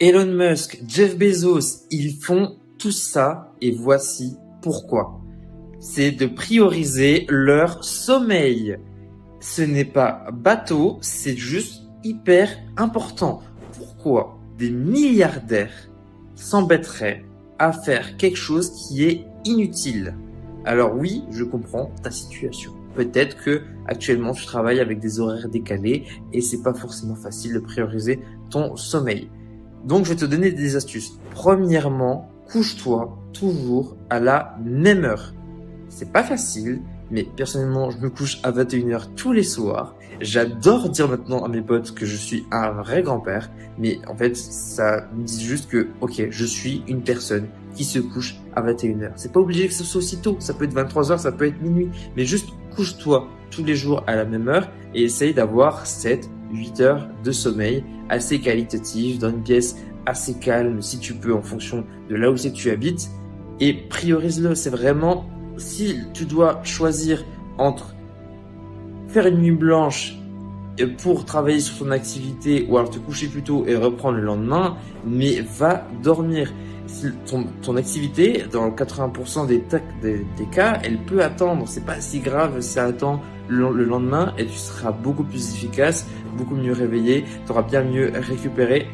Elon Musk, Jeff Bezos, ils font tout ça et voici pourquoi. C'est de prioriser leur sommeil. Ce n'est pas bateau, c'est juste hyper important. Pourquoi des milliardaires s'embêteraient à faire quelque chose qui est inutile? Alors oui, je comprends ta situation. Peut-être que actuellement tu travailles avec des horaires décalés et c'est pas forcément facile de prioriser ton sommeil. Donc je vais te donner des astuces. Premièrement, couche-toi toujours à la même heure. C'est pas facile, mais personnellement, je me couche à 21h tous les soirs. J'adore dire maintenant à mes potes que je suis un vrai grand-père, mais en fait, ça me dit juste que, ok, je suis une personne qui se couche à 21h. C'est pas obligé que ce soit aussitôt, ça peut être 23h, ça peut être minuit, mais juste couche-toi tous les jours à la même heure et essaye d'avoir 7-8 heures de sommeil assez qualitatif dans une pièce assez calme si tu peux en fonction de là où c'est que tu habites et priorise-le. C'est vraiment, si tu dois choisir entre faire une nuit blanche pour travailler sur ton activité ou alors te coucher plus tôt et reprendre le lendemain, mais va dormir. Ton activité, dans 80% des cas, elle peut attendre. C'est pas si grave si ça attend le lendemain et tu seras beaucoup plus efficace, beaucoup mieux réveillé, tu auras bien mieux récupéré.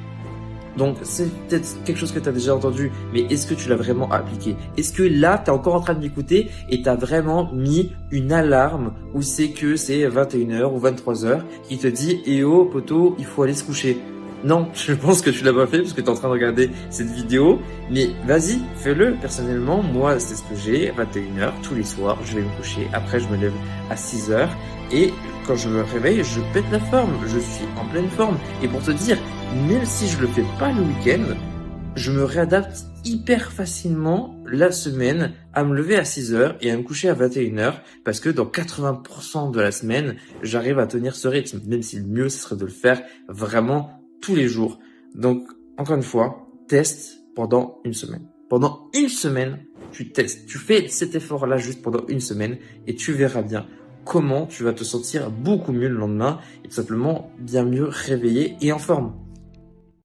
Donc, c'est peut-être quelque chose que tu as déjà entendu, mais est-ce que tu l'as vraiment appliqué? Est-ce que là, tu es encore en train de m'écouter et tu as vraiment mis une alarme où c'est que c'est 21h ou 23h qui te dit « Eh oh, poteau, il faut aller se coucher ». Non, je pense que tu l'as pas fait parce que tu es en train de regarder cette vidéo, mais vas-y, fais-le. Personnellement, moi, c'est ce que j'ai, 21h, tous les soirs, je vais me coucher. Après, je me lève à 6h et quand je me réveille, je pète la forme. Je suis en pleine forme. Et pour te dire, même si je le fais pas le week-end, je me réadapte hyper facilement la semaine à me lever à 6h et à me coucher à 21h parce que dans 80% de la semaine, j'arrive à tenir ce rythme, même si le mieux, ce serait de le faire vraiment tous les jours. Donc, encore une fois, teste pendant une semaine. Pendant une semaine, tu testes. Tu fais cet effort-là juste pendant une semaine et tu verras bien comment tu vas te sentir beaucoup mieux le lendemain et tout simplement bien mieux réveillé et en forme.